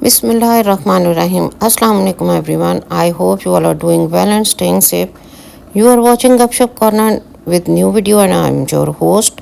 Bismillahirrahmanirrahim. Assalamu alaikum everyone. I hope you all are doing well and staying safe. You are watching Gupshup Corner with new video and I am your host.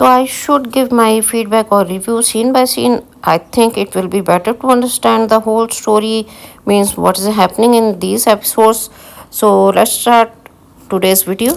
So I should give my feedback or review scene by scene. I think it will be better to understand the whole story, means what is happening in these episodes. So let's start today's video.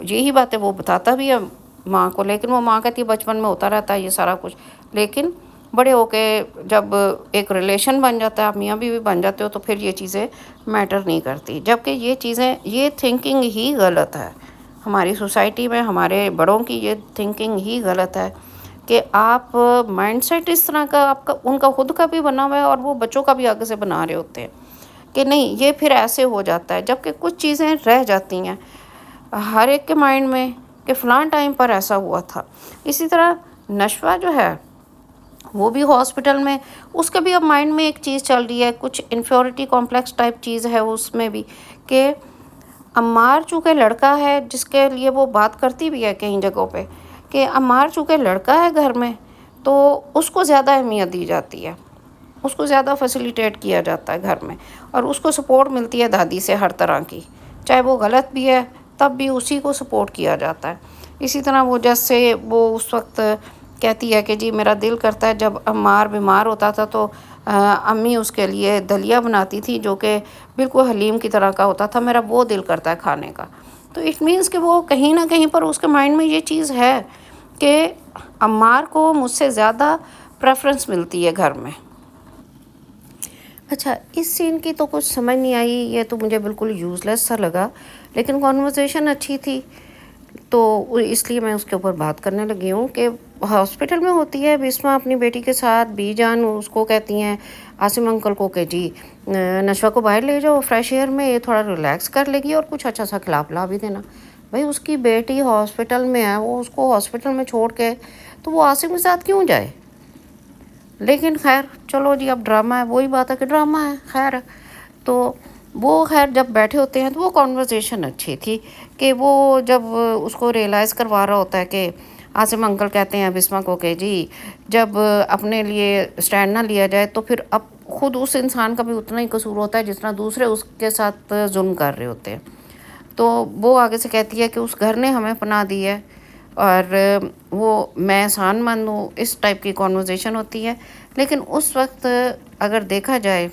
یہی باتیں وہ بتاتا بھی ہے ماں کو، لیکن وہ ماں کہتی ہے بچپن میں ہوتا رہتا ہے یہ سارا کچھ، لیکن بڑے ہو کے جب ایک ریلیشن بن جاتا ہے، آپ میاں بیوی بن جاتے ہو، تو پھر یہ چیزیں میٹر نہیں کرتی، جبکہ یہ چیزیں، یہ تھنکنگ ہی غلط ہے ہماری سوسائٹی میں، ہمارے بڑوں کی یہ تھنکنگ ہی غلط ہے کہ آپ مائنڈ سیٹ اس طرح کا آپ کا، ان کا خود کا بھی بنا ہوا ہے اور وہ بچوں کا بھی آگے سے بنا رہے ہوتے ہیں کہ نہیں یہ پھر ایسے ہو جاتا ہے، جبکہ کچھ چیزیں رہ جاتی ہیں ہر ایک کے مائنڈ میں کہ فلاں ٹائم پر ایسا ہوا تھا۔ اسی طرح نشوہ جو ہے وہ بھی ہاسپٹل میں، اس کے بھی اب مائنڈ میں ایک چیز چل رہی ہے، کچھ انفیورٹی کمپلیکس ٹائپ چیز ہے اس میں بھی، کہ عمار چونکہ لڑکا ہے، جس کے لیے وہ بات کرتی بھی ہے کئی جگہوں پہ کہ عمار چونکہ لڑکا ہے گھر میں تو اس کو زیادہ اہمیت دی جاتی ہے، اس کو زیادہ فیسیلیٹیٹ کیا جاتا ہے گھر میں، اور اس کو سپورٹ ملتی ہے دادی سے ہر طرح کی، چاہے وہ غلط بھی ہے تب بھی اسی کو سپورٹ کیا جاتا ہے۔ اسی طرح وہ جیسے وہ اس وقت کہتی ہے کہ جی میرا دل کرتا ہے، جب عمار بیمار ہوتا تھا تو امی اس کے لیے دلیا بناتی تھی جو کہ بالکل حلیم کی طرح کا ہوتا تھا، میرا وہ دل کرتا ہے کھانے کا۔ تو اٹ مینس کہ وہ کہیں نہ کہیں پر اس کے مائنڈ میں یہ چیز ہے کہ عمار کو مجھ سے زیادہ پریفرنس ملتی ہے گھر میں۔ اچھا، اس سین کی تو کچھ سمجھ نہیں آئی، یہ تو مجھے بالکل یوز لیس سا لگا، لیکن کانورسیشن اچھی تھی تو اس لیے میں اس کے اوپر بات کرنے لگی ہوں کہ ہاسپٹل میں ہوتی ہے بسمہ اپنی بیٹی کے ساتھ، بی جان اس کو کہتی ہیں عاصم انکل کو کہ جی نشوہ کو باہر لے جاؤ فریش ایئر میں، یہ تھوڑا ریلیکس کر لے گی اور کچھ اچھا سا کھلا پلا بھی دینا۔ بھائی اس کی بیٹی ہاسپٹل میں ہے، وہ اس کو ہاسپٹل میں چھوڑ کے تو وہ عاصم کے ساتھ کیوں جائے؟ لیکن خیر چلو جی، اب ڈرامہ ہے، وہی بات ہے کہ ڈرامہ ہے، خیر۔ تو وہ خیر جب بیٹھے ہوتے ہیں تو وہ کانورسیشن اچھی تھی کہ وہ جب اس کو ریئلائز کروا رہا ہوتا ہے کہ عاصم انکل کہتے ہیں بسمہ کو کہ جی جب اپنے لیے سٹینڈ نہ لیا جائے تو پھر اب خود اس انسان کا بھی اتنا ہی قصور ہوتا ہے جتنا دوسرے اس کے ساتھ ظلم کر رہے ہوتے ہیں۔ تو وہ آگے سے کہتی ہے کہ اس گھر نے ہمیں پناہ دی ہے اور وہ میں احسان مند ہوں، اس ٹائپ کی کانورسیشن ہوتی ہے۔ لیکن اس وقت اگر دیکھا جائے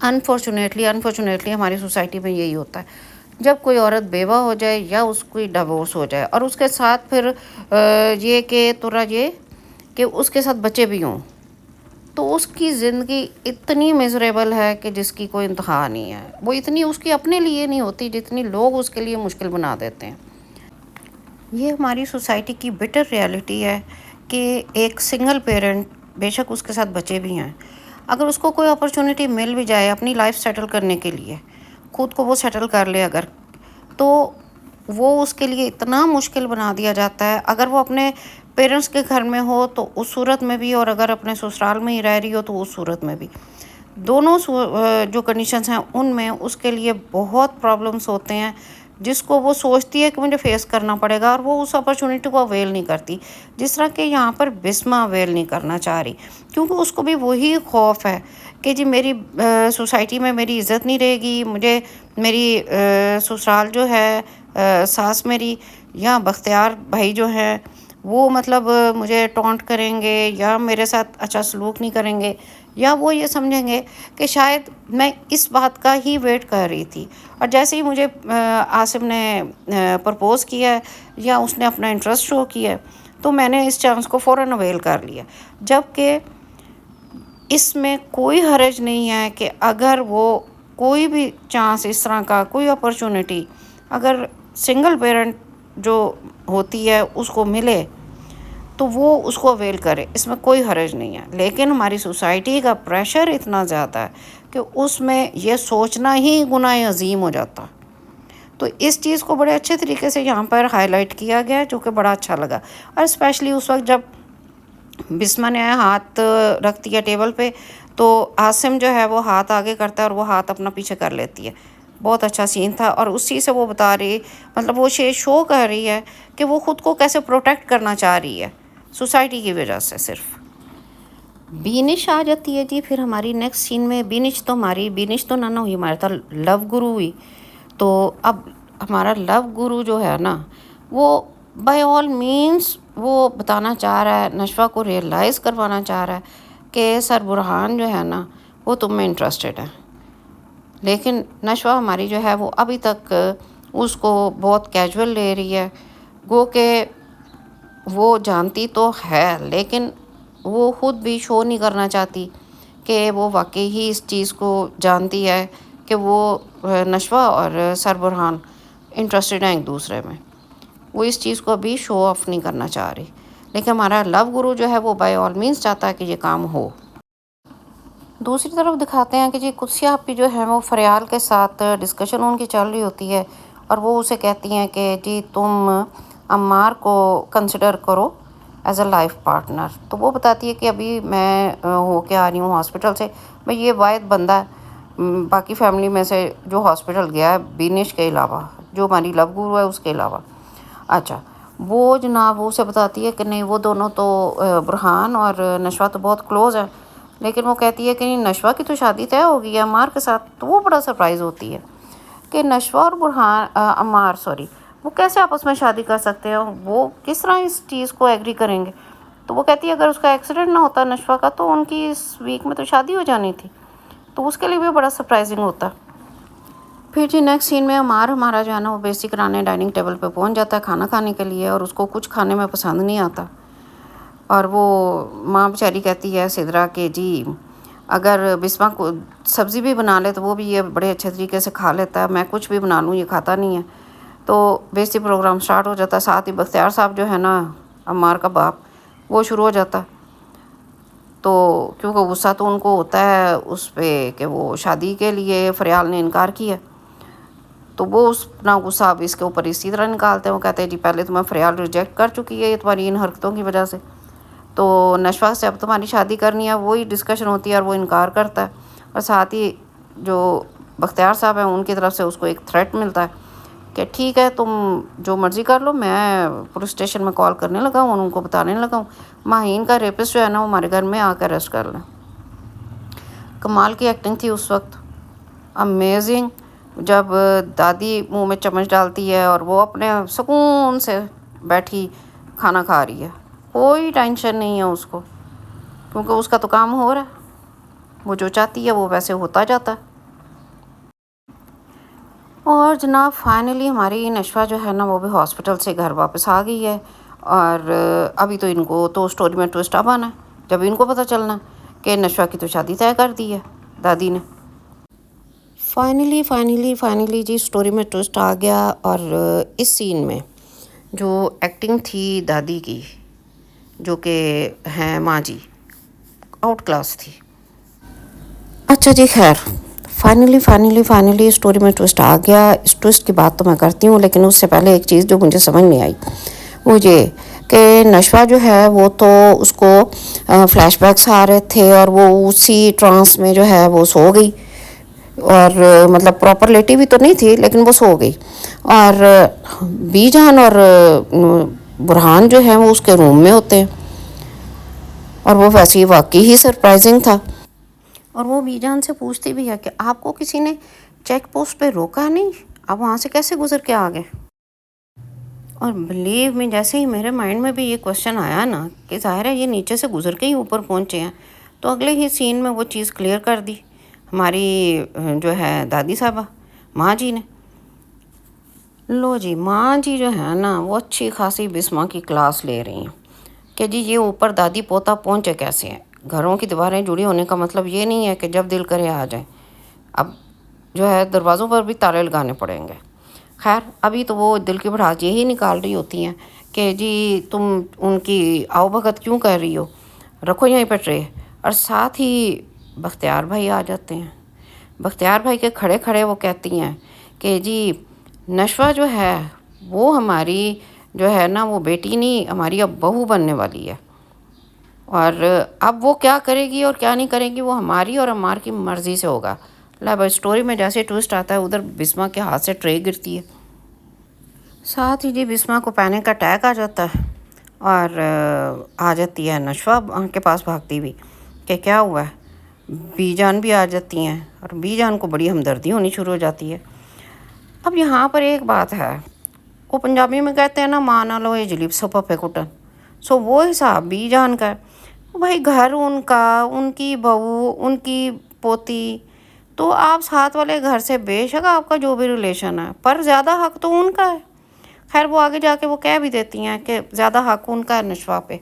انفارچونیٹلی ہماری سوسائٹی میں یہی ہوتا ہے، جب کوئی عورت بیوہ ہو جائے یا اس کوئی ڈیورس ہو جائے اور اس کے ساتھ پھر یہ کہ تورا یہ کہ اس کے ساتھ بچے بھی ہوں، تو اس کی زندگی اتنی میزریبل ہے کہ جس کی کوئی انتہا نہیں ہے، وہ اتنی اس کی اپنے لیے نہیں ہوتی جتنی لوگ اس کے لیے مشکل بنا دیتے ہیں۔ یہ ہماری سوسائٹی کی بٹر ریالٹی ہے کہ ایک سنگل پیرنٹ، بے شک اس کے ساتھ بچے بھی ہیں، اگر اس کو کوئی اپرچونٹی مل بھی جائے اپنی لائف سیٹل کرنے کے لیے، خود کو وہ سیٹل کر لے اگر، تو وہ اس کے لیے اتنا مشکل بنا دیا جاتا ہے۔ اگر وہ اپنے پیرنٹس کے گھر میں ہو تو اس صورت میں بھی، اور اگر اپنے سسرال میں ہی رہ رہی ہو تو اس صورت میں بھی، دونوں جو کنڈیشنز ہیں ان میں اس کے لیے بہت پرابلمس ہوتے ہیں، جس کو وہ سوچتی ہے کہ مجھے فیس کرنا پڑے گا، اور وہ اس اپرچونٹی کو اویل نہیں کرتی، جس طرح کہ یہاں پر بسمہ اویل نہیں کرنا چاہ رہی، کیونکہ اس کو بھی وہی خوف ہے کہ جی میری سوسائٹی میں میری عزت نہیں رہے گی، مجھے میری سسرال جو ہے، ساس میری یا بختیار بھائی جو ہے وہ مطلب مجھے ٹونٹ کریں گے یا میرے ساتھ اچھا سلوک نہیں کریں گے، یا وہ یہ سمجھیں گے کہ شاید میں اس بات کا ہی ویٹ کر رہی تھی، اور جیسے ہی مجھے عاصم نے پرپوز کیا ہے یا اس نے اپنا انٹرسٹ شو کیا ہے تو میں نے اس چانس کو فوراً اویل کر لیا، جبکہ اس میں کوئی حرج نہیں ہے کہ اگر وہ کوئی بھی چانس اس طرح کا کوئی اپرچونٹی اگر سنگل پیرنٹ جو ہوتی ہے اس کو ملے تو وہ اس کو اویل کرے، اس میں کوئی حرج نہیں ہے۔ لیکن ہماری سوسائٹی کا پریشر اتنا زیادہ ہے کہ اس میں یہ سوچنا ہی گناہ عظیم ہو جاتا، تو اس چیز کو بڑے اچھے طریقے سے یہاں پر ہائی لائٹ کیا گیا جو کہ بڑا اچھا لگا۔ اور اسپیشلی اس وقت جب بسمہ نے ہاتھ رکھ دیا ٹیبل پہ تو عاصم جو ہے وہ ہاتھ آگے کرتا ہے اور وہ ہاتھ اپنا پیچھے کر لیتی ہے، بہت اچھا سین تھا، اور اسی سے وہ بتا رہی، مطلب وہ شو کر رہی ہے کہ وہ خود کو کیسے پروٹیکٹ کرنا چاہ رہی ہے سوسائٹی کی وجہ سے صرف۔ بینش آ جاتی ہے جی پھر ہماری نیکسٹ سین میں، بینش تو نہ ہوئی، ہمارا تھا لو گرو ہوئی، تو اب ہمارا لو گرو جو ہے نا وہ بائی آل مینس وہ بتانا چاہ رہا ہے، نشوہ کو ریئلائز کروانا چاہ رہا ہے کہ سر برہان جو ہے نا وہ تم میں انٹرسٹڈ ہے، لیکن نشوہ ہماری جو ہے وہ ابھی تک اس کو بہت کیجول لے رہی ہے، گو کہ وہ جانتی تو ہے لیکن وہ خود بھی شو نہیں کرنا چاہتی کہ وہ واقعی ہی اس چیز کو جانتی ہے کہ وہ نشوہ اور سربرہان انٹرسٹڈ ہیں ایک دوسرے میں. وہ اس چیز کو ابھی شو آف نہیں کرنا چاہ رہی، لیکن ہمارا لو گرو جو ہے وہ بائی آل مینس چاہتا ہے کہ یہ کام ہو. دوسری طرف دکھاتے ہیں کہ جی قدسی آپی جو ہے وہ فریال کے ساتھ ڈسکشن ان کی چل رہی ہوتی ہے اور وہ اسے کہتی ہیں کہ جی تم عمار کو کنسیڈر کرو ایز اے لائف پارٹنر. تو وہ بتاتی ہے کہ ابھی میں ہو کے آ رہی ہوں ہاسپٹل سے، میں یہ واحد بندہ ہے باقی فیملی میں سے جو ہاسپٹل گیا ہے بینش کے علاوہ، جو ہماری لو گرو ہے اس کے علاوہ. اچھا وہ جناب وہ اسے بتاتی ہے کہ نہیں وہ دونوں تو برہان اور نشوہ تو بہت کلوز ہیں، لیکن وہ کہتی ہے کہ نہیں نشوہ کی تو شادی طے ہوگی ہے عمار کے ساتھ. تو وہ بڑا سرپرائز ہوتی ہے کہ نشوہ اور برہان عمار وہ کیسے آپس میں شادی کر سکتے ہیں، وہ کس طرح اس چیز کو ایگری کریں گے. تو وہ کہتی ہے اگر اس کا ایکسیڈنٹ نہ ہوتا نشوہ کا تو ان کی اس ویک میں تو شادی ہو جانی تھی. تو اس کے لیے بھی بڑا سرپرائزنگ ہوتا. پھر جی نیکسٹ سین میں عمار ہمارا جو ہے نا وہ بیسک کرانے ڈائننگ ٹیبل پہ پہنچ جاتا ہے کھانا کھانے کے لیے، اور اس کو کچھ کھانے میں پسند نہیں آتا. اور وہ ماں بیچاری کہتی ہے سدرا کہ جی اگر بسمہ کو سبزی بھی بنا لے تو وہ بھی یہ بڑے اچھے طریقے سے کھا لیتا ہے، میں کچھ بھی بنا لوں یہ کھاتا نہیں ہے. تو بیسک پروگرام سٹارٹ ہو جاتا ہے. ساتھ ہی بختیار صاحب جو ہے نا عمار کا باپ وہ شروع ہو جاتا. تو کیونکہ غصہ تو ان کو ہوتا ہے اس پہ کہ وہ شادی کے لیے فریال نے انکار کیا، تو وہ اپنا غصہ اب اس کے اوپر اسی طرح نکالتے ہیں. وہ کہتے ہیں جی پہلے تمہیں فریال ریجیکٹ کر چکی ہے یہ تمہاری ان حرکتوں کی وجہ سے، تو نشوہ سے اب تمہاری شادی کرنی ہے. وہی ڈسکشن ہوتی ہے اور وہ انکار کرتا ہے. اور ساتھ ہی جو بختیار صاحب ہیں ان کی طرف سے اس کو ایک تھریٹ ملتا ہے کہ ٹھیک ہے تم جو مرضی کر لو، میں پولیس اسٹیشن میں کال کرنے لگا ہوں اور ان کو بتانے لگا ہوں ماہین کا ریپسٹ جو ہے نا وہ ہمارے گھر میں آ کر اریسٹ کر لیں. کمال کی ایکٹنگ تھی اس وقت، امیزنگ. جب دادی منہ میں چمچ ڈالتی ہے اور وہ اپنے سکون سے بیٹھی کھانا کھا رہی ہے، کوئی ٹینشن نہیں ہے اس کو کیونکہ اس کا تو کام ہو رہا ہے، وہ جو چاہتی ہے وہ ویسے ہوتا جاتا ہے. اور جناب فائنلی ہماری نشوہ جو ہے نا وہ بھی ہاسپٹل سے گھر واپس آ گئی ہے. اور ابھی تو ان کو تو سٹوری میں ٹوسٹ اب آنا ہے جب ان کو پتہ چلنا کہ نشوہ کی تو شادی طے کر دی ہے دادی نے. فائنلی جی سٹوری میں ٹوسٹ آ گیا. اور اس سین میں جو ایکٹنگ تھی دادی کی جو کہ ہیں ماں جی آؤٹ کلاس تھی. اچھا جی خیر فائنلی اسٹوری میں ٹوسٹ آ گیا. اس ٹوسٹ کی بات تو میں کرتی ہوں لیکن اس سے پہلے ایک چیز جو مجھے سمجھ نہیں آئی وہ یہ کہ نشوہ جو ہے وہ تو اس کو فلیش بیکس آ رہے تھے اور وہ اسی ٹرانس میں جو ہے وہ سو گئی، اور مطلب پراپر لیٹی بھی تو نہیں تھی لیکن وہ سو گئی. اور بی جان اور برہان جو ہیں وہ اس کے روم میں ہوتے ہیں، اور وہ ویسے ہی واقعی ہی سرپرائزنگ تھا. اور وہ بی جان سے پوچھتی بھی ہے کہ آپ کو کسی نے چیک پوسٹ پہ روکا نہیں، آپ وہاں سے کیسے گزر کے آ گئے. اور بلیو میں جیسے ہی میرے مائنڈ میں بھی یہ کوشچن آیا نا کہ ظاہر ہے یہ نیچے سے گزر کے ہی اوپر پہنچے ہیں، تو اگلے ہی سین میں وہ چیز کلیئر کر دی ہماری جو ہے دادی صاحبہ ماں جی نے. لو جی ماں جی جو ہے نا وہ اچھی خاصی بسمہ کی کلاس لے رہی ہیں کہ جی یہ اوپر دادی پوتا پہنچے کیسے ہیں. گھروں کی دیواریں جڑی ہونے کا مطلب یہ نہیں ہے کہ جب دل کرے آ جائیں، اب جو ہے دروازوں پر بھی تالے لگانے پڑیں گے. خیر ابھی تو وہ دل کی بھڑاس یہی نکال رہی ہوتی ہیں کہ جی تم ان کی آؤ بھگت کیوں کر رہی ہو، رکھو یہیں پہ ٹرے. اور ساتھ ہی بختیار بھائی آ جاتے ہیں. بختیار بھائی کے کھڑے کھڑے وہ کہتی ہیں کہ جی نشوہ جو ہے وہ ہماری جو ہے نا وہ بیٹی نہیں ہماری اب بہو بننے والی ہے، اور اب وہ کیا کرے گی اور کیا نہیں کرے گی وہ ہماری اور عمار کی مرضی سے ہوگا. اب اسٹوری میں جیسے ٹوسٹ آتا ہے ادھر بسمہ کے ہاتھ سے ٹرے گرتی ہے. ساتھ ہی جی بسمہ کو پینک کا اٹیک آ جاتا ہے اور آ جاتی ہے نشوہ کے پاس بھاگتی ہوئی کہ کیا ہوا ہے. بی جان بھی آ جاتی ہیں اور بی جان کو بڑی ہمدردی ہونی شروع ہو جاتی ہے. اب یہاں پر ایک بات ہے، وہ پنجابی میں کہتے ہیں نا ماں نہ لو یہ جلیب سو پپے کٹن، سو وہ حساب بی جان کا ہے. بھائی گھر ان کا، ان کی بہو، ان کی پوتی، تو آپ ساتھ والے گھر سے بے شک آپ کا جو بھی ریلیشن ہے، پر زیادہ حق تو ان کا ہے۔ خیر وہ آگے جا کے وہ کہہ بھی دیتی ہیں کہ زیادہ حق ان کا ہے نشوہ پہ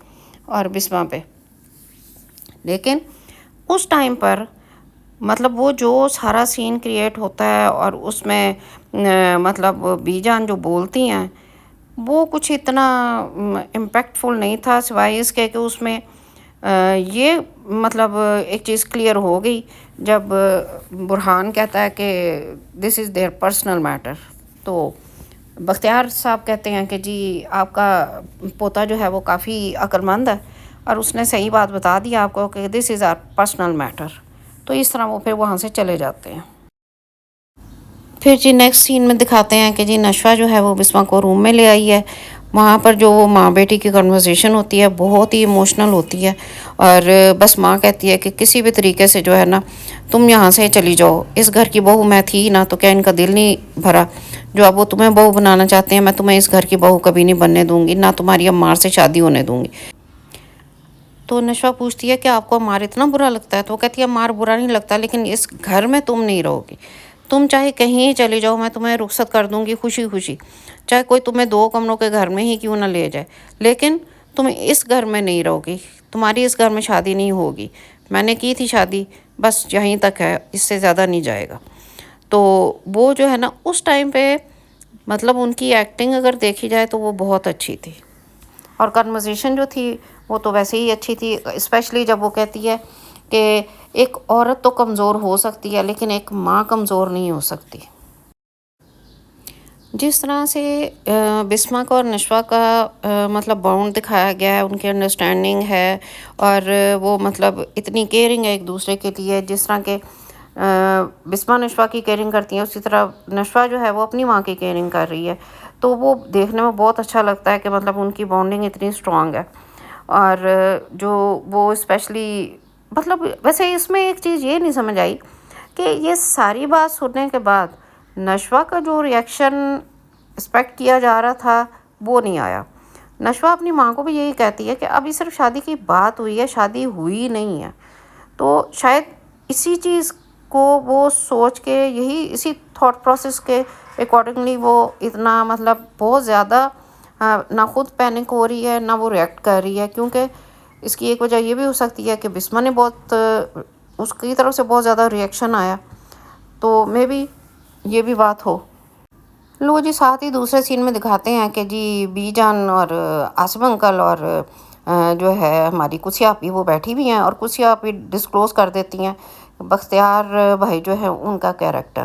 اور بسمہ پہ، لیکن اس ٹائم پر مطلب وہ جو سارا سین کریٹ ہوتا ہے اور اس میں مطلب بی جان جو بولتی ہیں وہ کچھ اتنا امپیکٹ فل نہیں تھا، سوائے اس کے کہ اس میں یہ مطلب ایک چیز کلیئر ہو گئی جب برہان کہتا ہے کہ دس از دیئر پرسنل میٹر، تو بختیار صاحب کہتے ہیں کہ جی آپ کا پوتا جو ہے وہ کافی عقل مند ہے اور اس نے صحیح بات بتا دی آپ کو کہ دس از آر پرسنل میٹر، تو اس طرح وہ پھر وہاں سے چلے جاتے ہیں۔ پھر جی نیکسٹ سین میں دکھاتے ہیں کہ جی نشوہ جو ہے وہ بسمہ کو روم میں لے آئی ہے، وہاں پر جو وہ ماں بیٹی کی کنورزیشن ہوتی ہے بہت ہی ایموشنل ہوتی ہے، اور بس ماں کہتی ہے کہ کسی بھی طریقے سے جو ہے نا تم یہاں سے چلی جاؤ، اس گھر کی بہو میں تھی نا تو کیا ان کا دل نہیں بھرا، جو اب وہ تمہیں بہو بنانا چاہتے ہیں، میں تمہیں اس گھر کی بہو کبھی نہیں بننے دوں گی، نہ تمہاری عمار سے شادی ہونے دوں گی۔ تو نشوہ پوچھتی ہے کہ آپ کو عمار اتنا برا لگتا ہے؟ تو وہ کہتی ہے عمار برا نہیں لگتا، لیکن اس گھر میں تم نہیں رہو گی، تم چاہے کہیں چلے جاؤ، میں تمہیں رخصت کر دوں گی خوشی خوشی، چاہے کوئی تمہیں 2 کمروں کے گھر میں ہی کیوں نہ لے جائے، لیکن تم اس گھر میں نہیں رہو گی، تمہاری اس گھر میں شادی نہیں ہوگی، میں نے کی تھی شادی، بس یہیں تک ہے، اس سے زیادہ نہیں جائے گا۔ تو وہ جو ہے نا اس ٹائم پہ مطلب ان کی ایکٹنگ اگر دیکھی جائے تو وہ بہت اچھی تھی، اور کنورزیشن جو تھی وہ تو ویسے ہی اچھی تھی، اسپیشلی جب وہ کہتی ہے کہ ایک عورت تو کمزور ہو سکتی ہے لیکن ایک ماں کمزور نہیں ہو سکتی۔ جس طرح سے بسمہ کا اور نشوہ کا مطلب بانڈ دکھایا گیا ہے، ان کی انڈرسٹینڈنگ ہے اور وہ مطلب اتنی کیئرنگ ہے ایک دوسرے کے لیے، جس طرح کہ بسمہ نشوہ کی کیئرنگ کرتی ہیں اسی طرح نشوہ جو ہے وہ اپنی ماں کی کیئرنگ کر رہی ہے، تو وہ دیکھنے میں بہت اچھا لگتا ہے کہ مطلب ان کی بانڈنگ اتنی اسٹرانگ ہے۔ اور جو وہ اسپیشلی مطلب ویسے اس میں ایک چیز یہ نہیں سمجھ آئی کہ یہ ساری بات سننے کے بعد نشوہ کا جو ریئیکشن ایکسپیکٹ کیا جا رہا تھا وہ نہیں آیا۔ نشوہ اپنی ماں کو بھی یہی کہتی ہے کہ ابھی صرف شادی کی بات ہوئی ہے، شادی ہوئی نہیں ہے، تو شاید اسی چیز کو وہ سوچ کے اسی تھاٹ پروسیس کے اکارڈنگلی وہ اتنا مطلب بہت زیادہ نہ خود پینک ہو رہی ہے نہ وہ ریئیکٹ کر رہی ہے، کیونکہ اس کی ایک وجہ یہ بھی ہو سکتی ہے کہ بسمہ نے بہت اس کی طرف سے بہت زیادہ ریئیکشن آیا، تو مے بی یہ بھی بات ہو۔ لو جی ساتھ ہی دوسرے سین میں دکھاتے ہیں کہ جی بی جان اور عاصم انکل اور جو ہے ہماری کسی آپی وہ بیٹھی بھی ہیں، اور کسی آپی ڈسکلوز کر دیتی ہیں بختیار بھائی جو ہے ان کا کیریکٹر،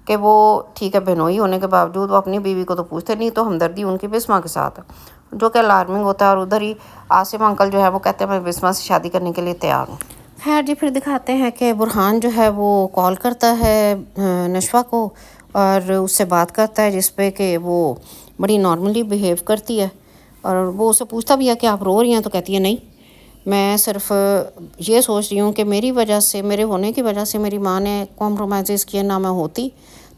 کہ وہ ٹھیک ہے بہنوئی ہونے کے باوجود وہ اپنی بیوی کو تو پوچھتے نہیں، تو ہمدردی ان کی بسمہ کے ساتھ ہے، جو کہ الارمنگ ہوتا ہے، اور ادھر ہی عاصم انکل جو ہے وہ کہتے ہیں میں بسمہ سے شادی کرنے کے لیے تیار ہوں۔ خیر جی پھر دکھاتے ہیں کہ برہان جو ہے وہ کال کرتا ہے نشوہ کو اور اس سے بات کرتا ہے، جس پہ کہ وہ بڑی نارملی بیہیو کرتی ہے، اور وہ اسے پوچھتا بھی ہے کہ آپ رو رہی ہیں، تو کہتی ہے نہیں، میں صرف یہ سوچ رہی ہوں کہ میری وجہ سے، میرے ہونے کی وجہ سے میری ماں نے کمپرومائزز کیے، نہ میں ہوتی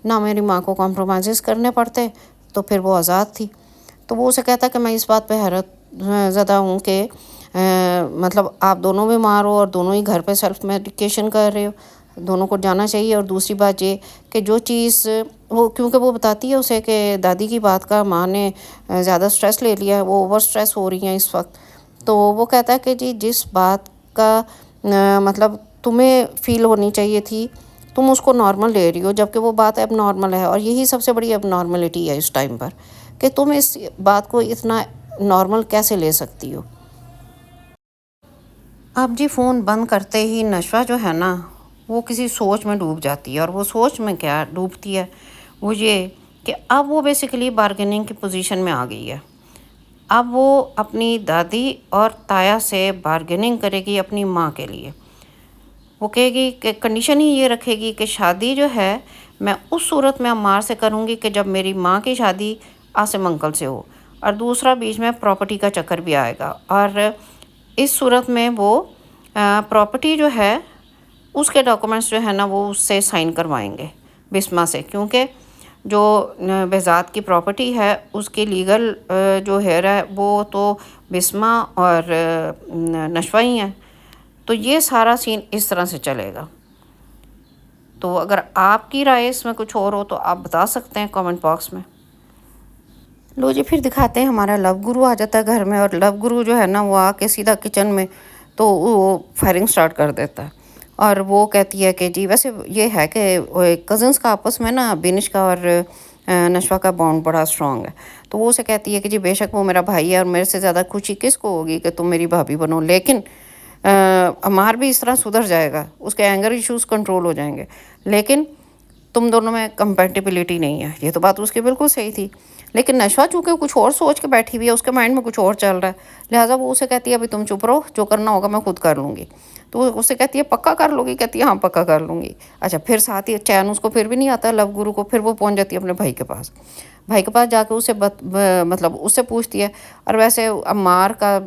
نہ میری ماں کو کمپرومائزز کرنے پڑتے تو پھر وہ آزاد تھی۔ تو وہ اسے کہتا ہے کہ میں اس بات پہ حیرت زدہ ہوں کہ مطلب آپ دونوں بیمار ہو اور دونوں ہی گھر پہ سیلف میڈیکیشن کر رہے ہو، دونوں کو جانا چاہیے۔ اور دوسری بات یہ کہ جو چیز وہ کیونکہ وہ بتاتی ہے اسے کہ دادی کی بات کا ماں نے زیادہ سٹریس لے لیا ہے، وہ اوور سٹریس ہو رہی ہیں اس وقت، تو وہ کہتا ہے کہ جی جس بات کا مطلب تمہیں فیل ہونی چاہیے تھی تم اس کو نارمل لے رہی ہو، جبکہ وہ بات اب نارمل ہے، اور یہی سب سے بڑی اب نارملٹی ہے اس ٹائم پر، کہ تم اس بات کو اتنا نارمل کیسے لے سکتی ہو۔ اب جی فون بند کرتے ہی نشوہ جو ہے نا وہ کسی سوچ میں ڈوب جاتی ہے، اور وہ سوچ میں کیا ڈوبتی ہے، وہ یہ کہ اب وہ بیسیکلی بارگیننگ کی پوزیشن میں آ گئی ہے، اب وہ اپنی دادی اور تایا سے بارگیننگ کرے گی اپنی ماں کے لیے، وہ کہے گی کہ کنڈیشن ہی یہ رکھے گی کہ شادی جو ہے میں اس صورت میں عمار سے کروں گی کہ جب میری ماں کی شادی عاصم انکل سے ہو، اور دوسرا بیچ میں پراپرٹی کا چکر بھی آئے گا، اور اس صورت میں وہ پراپرٹی جو ہے اس کے ڈاکومنٹس جو ہے نا وہ اس سے سائن کروائیں گے بسمہ سے، کیونکہ جو بہزاد کی پراپرٹی ہے اس کی لیگل جو ہیئر ہے وہ تو بسمہ اور نشوہ ہی ہیں، تو یہ سارا سین اس طرح سے چلے گا۔ تو اگر آپ کی رائے اس میں کچھ اور ہو تو آپ بتا سکتے ہیں کامنٹ باکس میں۔ لو جی پھر دکھاتے ہیں ہمارا لو گرو آ جاتا ہے گھر میں، اور لو گرو جو ہے نا وہ آ کے سیدھا کچن میں تو وہ فائرنگ سٹارٹ کر دیتا ہے، اور وہ کہتی ہے کہ جی ویسے یہ ہے کہ کزنس کا آپس میں نا بینش کا اور نشوہ کا بانڈ بڑا اسٹرانگ ہے، تو وہ اسے کہتی ہے کہ جی بے شک وہ میرا بھائی ہے اور میرے سے زیادہ خوشی کس کو ہوگی کہ تم میری بھابھی بنو، لیکن عمار بھی اس طرح سدھر جائے گا، اس کے اینگر ایشوز کنٹرول ہو جائیں گے، لیکن تم دونوں میں کمپیٹیبلٹی نہیں ہے۔ یہ تو بات اس کی بالکل صحیح تھی، لیکن نشوہ چونکہ کچھ اور سوچ کے بیٹھی ہوئی ہے، اس کے مائنڈ میں کچھ اور چل رہا ہے، لہٰذا وہ اسے کہتی ہے ابھی تم چپ رہو، جو کرنا ہوگا میں خود کر لوں گی۔ تو وہ اسے کہتی ہے پکا کر لو گی؟ کہتی ہے ہاں پکا کر لوں گی۔ اچھا پھر ساتھ ہی چین اس کو پھر بھی نہیں آتا لو گرو کو، پھر وہ پہنچ جاتی ہے اپنے بھائی کے پاس، بھائی کے پاس جا کے اسے مطلب اس سے پوچھتی ہے، اور ویسے عمار کا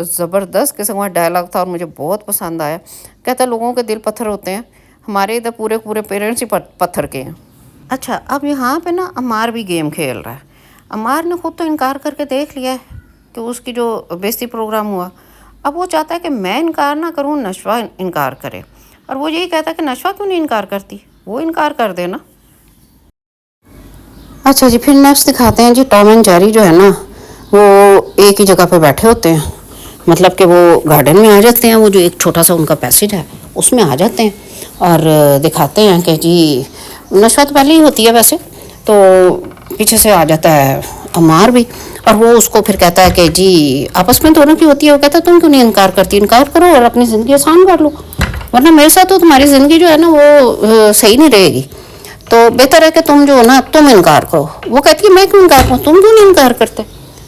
زبردست قسم کا ڈائلاگ تھا اور مجھے بہت پسند آیا، کہتا ہے لوگوں کے دل پتھر ہوتے ہیں، ہمارے ادھر پورے پورے پیرنٹس ہی پتھر کے ہیں۔ اچھا اب یہاں پہ نا عمار بھی گیم کھیل رہا ہے، عمار نے خود تو انکار کر کے دیکھ لیا ہے کہ اس کی جو بیستی پروگرام ہوا، اب وہ چاہتا ہے کہ میں انکار نہ کروں، نشوہ انکار کرے، اور وہ یہی کہتا ہے کہ نشوہ کیوں نہیں انکار کرتی، وہ انکار کر دے نا۔ اچھا جی پھر نیکسٹ دکھاتے ہیں جی ٹام اینڈ جیری جو ہے نا وہ ایک ہی جگہ پہ بیٹھے ہوتے ہیں، مطلب کہ وہ گارڈن میں آ جاتے ہیں، وہ جو ایک چھوٹا سا ان کا پیسیج ہے اس میں آ جاتے ہیں، اور دکھاتے ہیں کہ جی نشوہ تو پہلے ہی ہوتی ہے ویسے، تو پیچھے سے آ جاتا ہے عمار بھی، اور وہ اس کو پھر کہتا ہے کہ جی آپس میں دونوں کی ہوتی ہے، وہ کہتا ہے تم کیوں نہیں انکار کرتی، انکار کرو اور اپنی زندگی آسان کر لو، ورنہ میرے ساتھ تو تمہاری زندگی جو ہے نا وہ صحیح نہیں رہے گی، تو بہتر ہے کہ تم جو نا تم انکار کرو۔ وہ کہتی ہے میں کیوں انکار کروں، تم کیوں نہیں انکار کرتے؟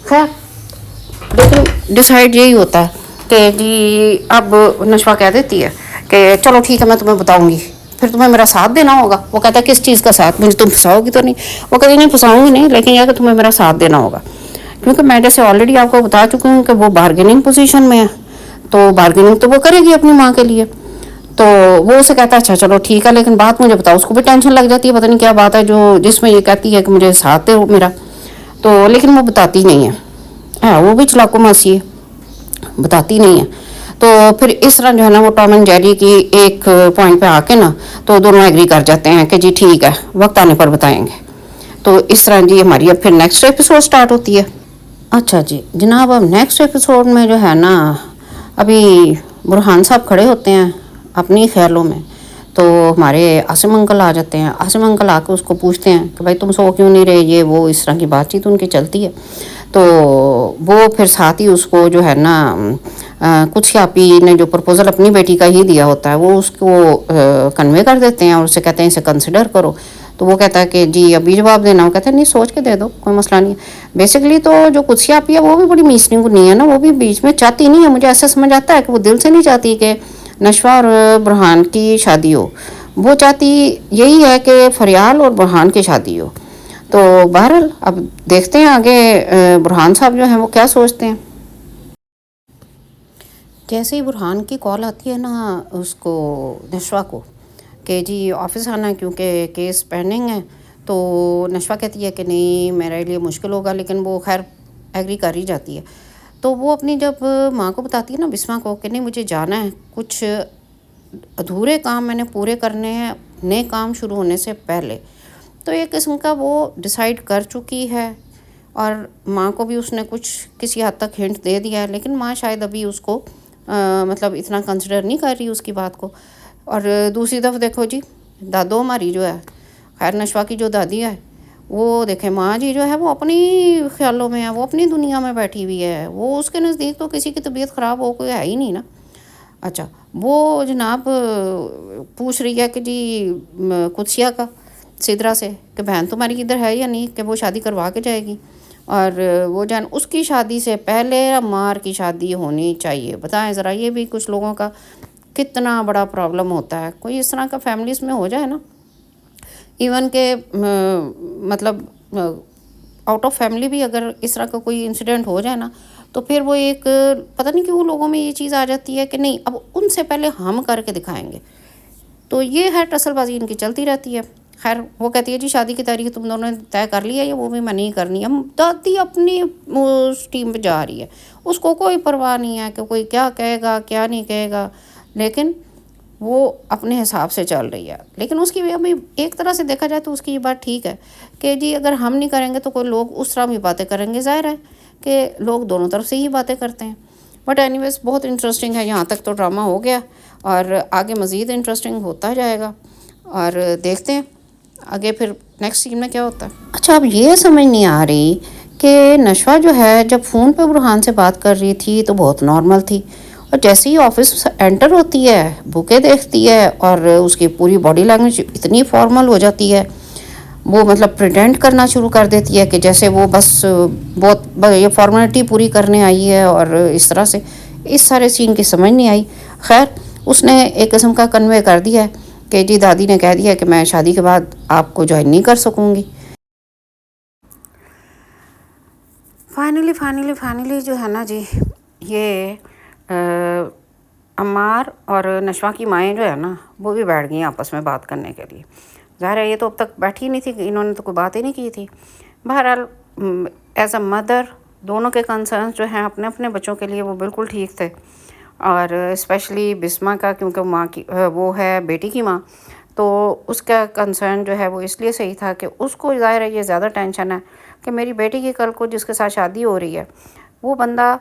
خیر لیکن ڈیسائیڈ یہی ہوتا ہے کہ جی اب نشوہ کہہ دیتی ہے کہ چلو ٹھیک ہے میں تمہیں بتاؤں گی، پھر تمہیں میرا ساتھ دینا ہوگا۔ وہ کہتا ہے کس چیز کا ساتھ، مجھے تم پھنساؤ گی تو نہیں؟ وہ کہتی نہیں پھنساؤں گی نہیں، لیکن یہ کہ تمہیں میرا ساتھ دینا ہوگا، کیونکہ میں جیسے آلریڈی آپ کو بتا چکی ہوں کہ وہ بارگیننگ پوزیشن میں ہے، تو بارگیننگ تو وہ کرے گی اپنی ماں کے لیے، تو وہ اسے کہتا ہے اچھا چلو ٹھیک ہے، لیکن بات مجھے بتاؤ۔ اس کو بھی ٹینشن لگ جاتی ہے، پتہ نہیں کیا بات ہے جو جس میں یہ کہتی ہے کہ مجھے ساتھ دے میرا، تو لیکن وہ بتاتی نہیں ہے، ہاں وہ بھی چلاکو ماسی ہے، بتاتی نہیں ہے۔ تو پھر اس طرح جو ہے نا وہ ٹام اینڈ جیری کی ایک پوائنٹ پہ آ کے نا تو دونوں ایگری کر جاتے ہیں کہ جی ٹھیک ہے وقت آنے پر بتائیں گے۔ تو اس طرح جی ہماری اب پھر نیکسٹ ایپیسوڈ سٹارٹ ہوتی ہے۔ اچھا جی جناب اب نیکسٹ ایپیسوڈ میں جو ہے نا ابھی برہان صاحب کھڑے ہوتے ہیں اپنی خیالوں میں، تو ہمارے عاصم انکل آ جاتے ہیں، عاصم انکل آ کے اس کو پوچھتے ہیں کہ بھائی تم سو کیوں نہیں رہے، یہ وہ اس طرح کی بات چیت ان کی چلتی ہے، تو وہ پھر ساتھ ہی اس کو جو ہے نا کچھ آپی نے جو پرپوزل اپنی بیٹی کا ہی دیا ہوتا ہے وہ اس کو کنوے کر دیتے ہیں، اور اسے کہتے ہیں اسے کنسیڈر کرو، تو وہ کہتا ہے کہ جی ابھی جواب دینا، وہ کہتے ہیں نہیں سوچ کے دے دو کوئی مسئلہ نہیں ہے۔ بیسکلی تو جو کچھ آپی ہے وہ بھی بڑی میچنی کو نہیں ہے نا، وہ بھی بیچ میں چاہتی نہیں ہے، مجھے ایسے سمجھ آتا ہے کہ وہ دل سے نہیں چاہتی کہ نشوہ اور برہان کی شادی ہو، وہ چاہتی یہی ہے کہ فریال اور برہان کی شادی ہو۔ تو بہرحال اب دیکھتے ہیں آگے برہان صاحب جو ہیں وہ کیا سوچتے ہیں۔ جیسے ہی برہان کی کال آتی ہے نا اس کو نشوہ کو کہ جی آفس آنا ہے کیونکہ کیس پینڈنگ ہے، تو نشوہ کہتی ہے کہ نہیں میرے لیے مشکل ہوگا، لیکن وہ خیر ایگری کر ہی جاتی ہے۔ تو وہ اپنی جب ماں کو بتاتی ہے نا بسما کو کہ نہیں مجھے جانا ہے، کچھ ادھورے کام میں نے پورے کرنے ہیں نئے کام شروع ہونے سے پہلے، تو ایک قسم کا وہ ڈیسائیڈ کر چکی ہے، اور ماں کو بھی اس نے کچھ کسی حد تک ہنٹ دے دیا ہے، لیکن ماں شاید ابھی اس کو مطلب اتنا کنسیڈر نہیں کر رہی اس کی بات کو۔ اور دوسری طرف دیکھو جی دادو ہماری جو ہے خیر نشوہ کی جو دادی ہے وہ دیکھیں ماں جی جو ہے وہ اپنی خیالوں میں ہے، وہ اپنی دنیا میں بیٹھی ہوئی ہے، وہ اس کے نزدیک تو کسی کی طبیعت خراب ہو کوئی ہے ہی نہیں نا۔ اچھا وہ جناب پوچھ رہی ہے کہ جی قدسیہ کا سدرا سے کہ بہن تمہاری ادھر ہے یا نہیں کہ وہ شادی کروا کے جائے گی، اور وہ جان اس کی شادی سے پہلے عمار کی شادی ہونی چاہیے۔ بتائیں ذرا یہ بھی کچھ لوگوں کا کتنا بڑا پرابلم ہوتا ہے، کوئی اس طرح کا فیملیز میں ہو جائے نا، ایون کہ مطلب آؤٹ آف فیملی بھی اگر اس طرح کا کوئی انسیڈنٹ ہو جائے نا تو پھر وہ ایک پتہ نہیں کیوں لوگوں میں یہ چیز آ جاتی ہے کہ نہیں اب ان سے پہلے ہم کر کے دکھائیں گے، تو یہ ہے ٹسل بازی ان کی چلتی رہتی ہے۔ خیر وہ کہتی ہے جی شادی کی تاریخ تم دونوں نے طے کر لی ہے یا وہ بھی میں نہیں کرنی، ہم دادی اپنی اس ٹیم پہ جا رہی ہے، اس کو کوئی پرواہ نہیں ہے کہ کوئی کیا کہے گا کیا نہیں کہے گا، لیکن وہ اپنے حساب سے چل رہی ہے. لیکن اس کی بھی ابھی ایک طرح سے دیکھا جائے تو اس کی یہ بات ٹھیک ہے کہ جی اگر ہم نہیں کریں گے تو کوئی لوگ اس طرح بھی باتیں کریں گے. ظاہر ہے کہ لوگ دونوں طرف سے ہی باتیں کرتے ہیں. بٹ اینی ویز بہت انٹرسٹنگ ہے. یہاں تک تو ڈرامہ ہو گیا اور آگے مزید انٹرسٹنگ ہوتا جائے گا اور دیکھتے ہیں آگے پھر نیکسٹ سین میں کیا ہوتا ہے. اچھا اب یہ سمجھ نہیں آ رہی کہ نشوہ جو ہے جب فون پہ برہان سے بات کر رہی تھی تو بہت نارمل تھی, اور جیسے ہی آفس انٹر ہوتی ہے بکیں دیکھتی ہے اور اس کی پوری باڈی لینگویج اتنی فارمل ہو جاتی ہے, وہ مطلب پریٹینڈ کرنا شروع کر دیتی ہے کہ جیسے وہ بس بہت یہ فارمیلٹی پوری کرنے آئی ہے, اور اس طرح سے اس سارے سین کی سمجھ نہیں آئی. خیر اس نے ایک قسم کا کنوے کر دیا ہے کہ جی دادی نے کہہ دیا کہ میں شادی کے بعد آپ کو جوائن نہیں کر سکوں گی. فائنلی جو ہے نا جی یہ عمار اور نشوہ کی مائیں جو ہے نا وہ بھی بیٹھ گئی آپس میں بات کرنے کے لیے. ظاہر ہے یہ تو اب تک بیٹھی ہی نہیں تھی, انہوں نے تو کوئی بات ہی نہیں کی تھی. بہرحال ایز اے مدر دونوں کے کنسرنس جو ہیں اپنے اپنے بچوں کے لیے وہ بالکل ٹھیک تھے, اور اسپیشلی بسمہ کا کیونکہ ماں کی وہ ہے بیٹی کی ماں, تو اس کا کنسرن جو ہے وہ اس لیے صحیح تھا کہ اس کو ظاہر ہے یہ زیادہ ٹینشن ہے کہ میری بیٹی کی کل کو جس کے ساتھ شادی ہو رہی ہے وہ بندہ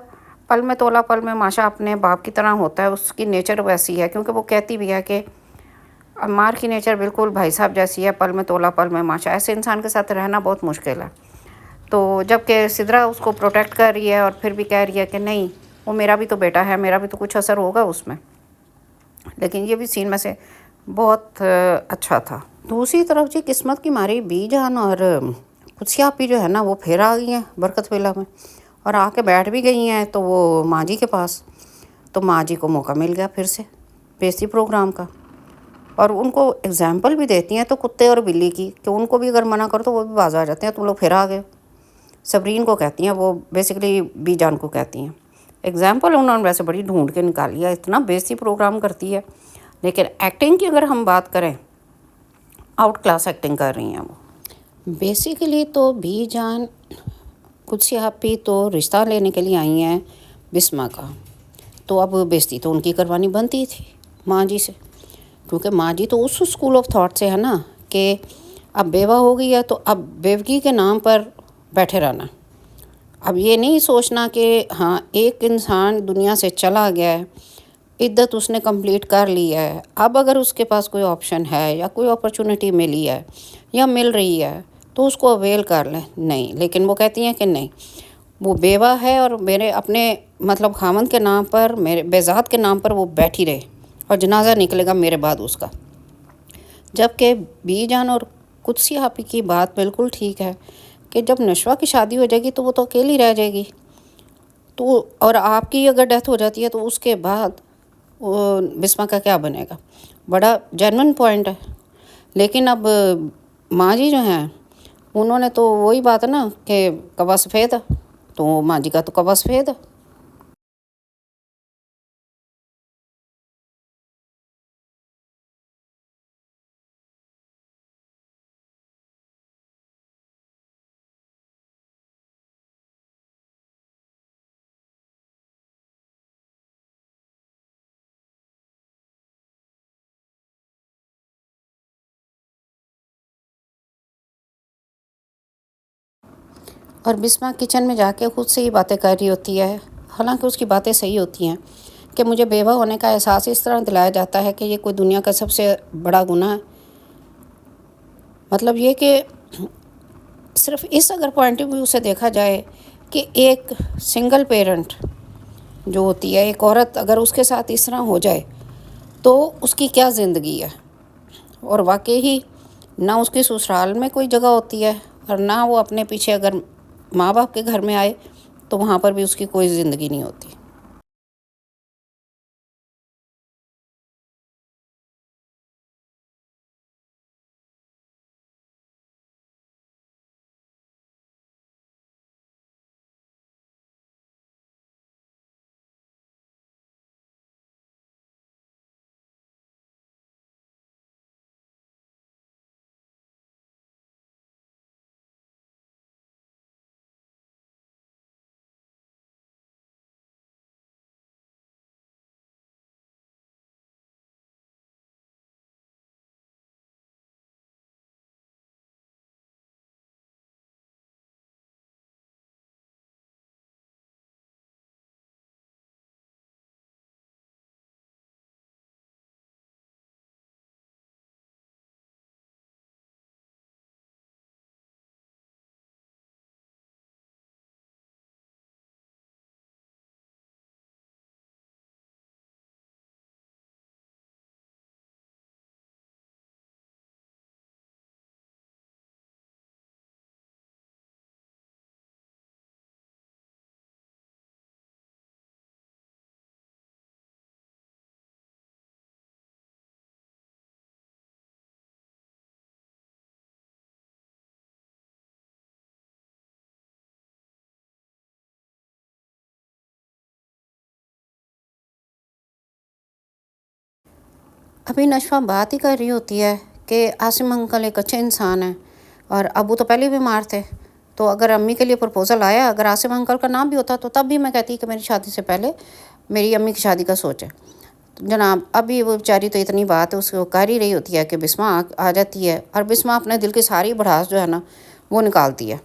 پل میں تولا پل میں ماشا اپنے باپ کی طرح ہوتا ہے. اس کی نیچر ویسی ہے کیونکہ وہ کہتی بھی ہے کہ عمار کی نیچر بالکل بھائی صاحب جیسی ہے, پل میں تولا پل میں ماشا. ایسے انسان کے ساتھ رہنا بہت مشکل ہے. تو جب کہ سدرا اس کو پروٹیکٹ کر رہی ہے اور پھر بھی کہہ رہی ہے کہ نہیں وہ میرا بھی تو بیٹا ہے, میرا بھی تو کچھ اثر ہوگا اس میں. لیکن یہ بھی سین میں سے بہت اچھا تھا. دوسری طرف جی قسمت کی ماری بی جان اور قدسی آپی جو ہے نا وہ پھر آ گئی ہیں برکت ویلا میں, اور آ کے بیٹھ بھی گئی ہیں تو وہ ماں جی کے پاس. تو ماں جی کو موقع مل گیا پھر سے بیستی پروگرام کا, اور ان کو اگزامپل بھی دیتی ہیں تو کتے اور بلی کی کہ ان کو بھی اگر منع کرو تو وہ بھی باز آ جاتے ہیں, تم لوگ پھر آ گئے. صبرین کو کہتی ہیں وہ بیسیکلی بی جان کو کہتی ہیں. اگزامپل انہوں نے ویسے بڑی ڈھونڈ کے نکالی ہے, اتنا بیستی پروگرام کرتی ہے. لیکن ایکٹنگ کی اگر ہم بات کریں آؤٹ کلاس ایکٹنگ کر رہی ہیں وہ. بیسیکلی تو بی جان قدسی آپی تو رشتہ لینے کے لیے آئی ہیں بسمہ کا, تو اب بیستی تو ان کی کروانی بنتی تھی ماں جی سے, کیونکہ ماں جی تو اس اسکول آف تھاٹ سے ہے نا کہ اب بیوہ ہو گئی ہے تو اب بیوگی کے نام پر بیٹھے رہنا. اب یہ نہیں سوچنا کہ ہاں ایک انسان دنیا سے چلا گیا ہے, عدت اس نے کمپلیٹ کر لی ہے, اب اگر اس کے پاس کوئی آپشن ہے یا کوئی اپرچونٹی ملی ہے یا مل رہی ہے تو اس کو اویل کر لیں. نہیں, لیکن وہ کہتی ہیں کہ نہیں وہ بیوہ ہے اور میرے اپنے مطلب خامند کے نام پر, میرے بیزاد کے نام پر وہ بیٹھی رہے اور جنازہ نکلے گا میرے بعد اس کا. جبکہ بی جان اور قدسی آپی کی بات بالکل ٹھیک ہے کہ جب نشوہ کی شادی ہو جائے گی تو وہ تو اکیلی رہ جائے گی, تو اور آپ کی اگر ڈیتھ ہو جاتی ہے تو اس کے بعد بسمہ کا کیا بنے گا. بڑا جینون پوائنٹ ہے. لیکن اب ماں جی جو ہیں انہوں نے تو وہی بات ہے نا کہ کوا سفید, تو ماں جی کا تو کوا سفید. اور بسمہ کچن میں جا کے خود سے ہی باتیں کر رہی ہوتی ہے, حالانکہ اس کی باتیں صحیح ہوتی ہیں کہ مجھے بیوہ ہونے کا احساس اس طرح دلایا جاتا ہے کہ یہ کوئی دنیا کا سب سے بڑا گناہ ہے. مطلب یہ کہ صرف اس اگر پوائنٹ آف ویو سے دیکھا جائے کہ ایک سنگل پیرنٹ جو ہوتی ہے, ایک عورت اگر اس کے ساتھ اس طرح ہو جائے تو اس کی کیا زندگی ہے. اور واقعی ہی نہ اس کی سسرال میں کوئی جگہ ہوتی ہے اور نہ وہ اپنے پیچھے اگر ماں باپ کے گھر میں آئے تو وہاں پر بھی اس کی کوئی زندگی نہیں ہوتی. ابھی نشوہ بات ہی کر رہی ہوتی ہے کہ عاصم انکل ایک اچھے انسان ہیں اور ابو تو پہلے بھی بیمار تھے، تو اگر امی کے لیے پرپوزل آیا، اگر عاصم انکل کا نام بھی ہوتا تو تب بھی میں کہتی کہ میری شادی سے پہلے میری امی کی شادی کا سوچیں۔ جناب ابھی وہ بیچاری تو اتنی بات اس کو کر ہی رہی ہوتی ہے کہ بسمہ آ جاتی ہے، اور بسمہ اپنے دل کی ساری بڑھاس جو ہے نا وہ نکالتی ہے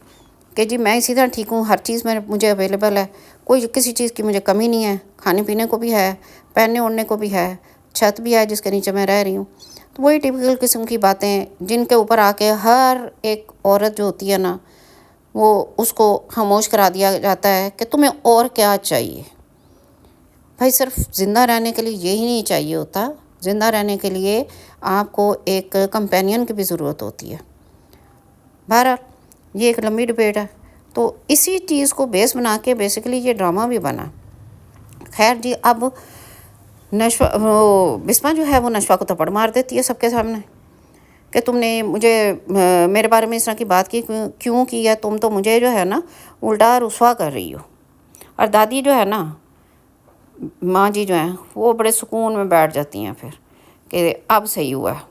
کہ جی میں اسی طرح ٹھیک ہوں، ہر چیز مجھے اویلیبل ہے، کوئی کسی چیز کی مجھے کمی نہیں ہے، کھانے پینے کو بھی ہے، پہننے اوڑھنے کو بھی ہے، چھت بھی ہے جس کے نیچے میں رہ رہی ہوں۔ تو وہی ٹپیکل قسم کی باتیں جن کے اوپر آ کے ہر ایک عورت جو ہوتی ہے نا وہ اس کو خاموش کرا دیا جاتا ہے کہ تمہیں اور کیا چاہیے۔ بھائی صرف زندہ رہنے کے لیے یہی نہیں چاہیے ہوتا، زندہ رہنے کے لیے آپ کو ایک کمپینین کی بھی ضرورت ہوتی ہے۔ بہرحال یہ ایک لمبی ڈبیٹ ہے، تو اسی چیز کو بیس بنا کے بیسیکلی یہ ڈرامہ بھی بنا۔ خیر جی، اب نشوہ وہ بسمہ جو ہے وہ نشوہ کو تھپڑ مار دیتی ہے سب کے سامنے کہ تم نے مجھے میرے بارے میں اس طرح کی بات کی کیوں کی ہے، تم تو مجھے جو ہے نا الٹا رسوا کر رہی ہو۔ اور دادی جو ہے نا، ماں جی جو ہیں وہ بڑے سکون میں بیٹھ جاتی ہیں پھر کہ اب صحیح ہوا ہے۔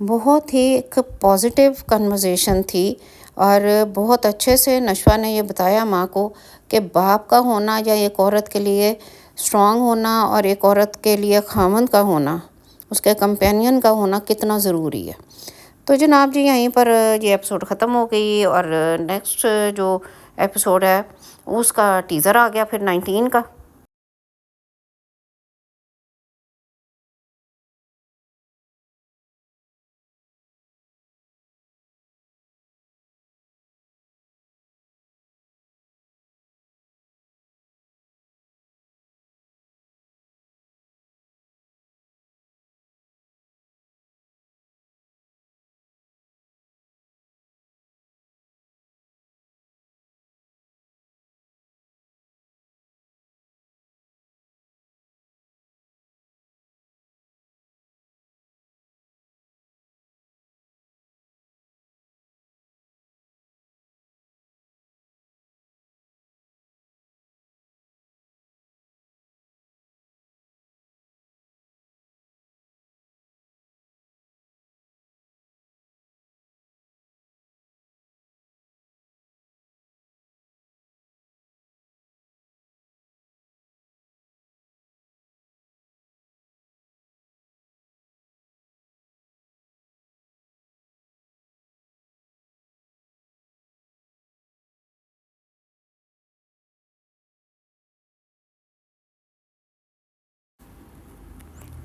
بہت ہی ایک پازیٹیو کنورزیشن تھی، اور بہت اچھے سے نشوہ نے یہ بتایا ماں کو کہ باپ کا ہونا یا ایک عورت کے لیے اسٹرانگ ہونا اور ایک عورت کے لیے خاوند کا ہونا، اس کے کمپینین کا ہونا کتنا ضروری ہے۔ تو جناب جی یہیں پر یہ ایپیسوڈ ختم ہو گئی، اور نیکسٹ جو ایپیسوڈ ہے اس کا ٹیزر آ گیا پھر 19 کا۔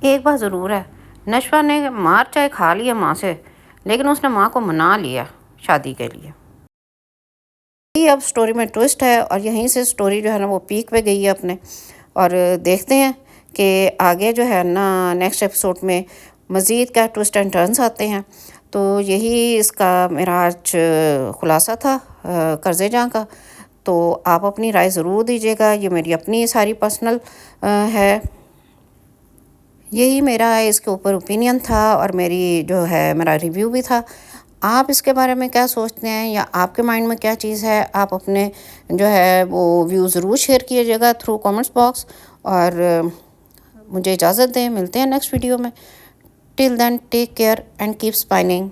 ایک بات ضرور ہے، نشوہ نے مار چاہے کھا لیا ماں سے، لیکن اس نے ماں کو منا لیا شادی کے لیے۔ یہ اب سٹوری میں ٹوسٹ ہے، اور یہیں سے سٹوری جو ہے نا وہ پیک پہ گئی ہے اپنے، اور دیکھتے ہیں کہ آگے جو ہے نا نیکسٹ ایپیسوڈ میں مزید کیا ٹوسٹ اینڈ ٹرنز آتے ہیں۔ تو یہی اس کا میرا آج خلاصہ تھا قرضے جاں کا۔ تو آپ اپنی رائے ضرور دیجیے گا، یہ میری اپنی ساری پرسنل ہے، یہی میرا اس کے اوپر اوپینین تھا، اور میری جو ہے میرا ریویو بھی تھا۔ آپ اس کے بارے میں کیا سوچتے ہیں، یا آپ کے مائنڈ میں کیا چیز ہے، آپ اپنے جو ہے وہ ویو ضرور شیئر کیجیے گا تھرو کامنٹس باکس، اور مجھے اجازت دیں، ملتے ہیں نیکسٹ ویڈیو میں۔ Till then take care and keep smiling.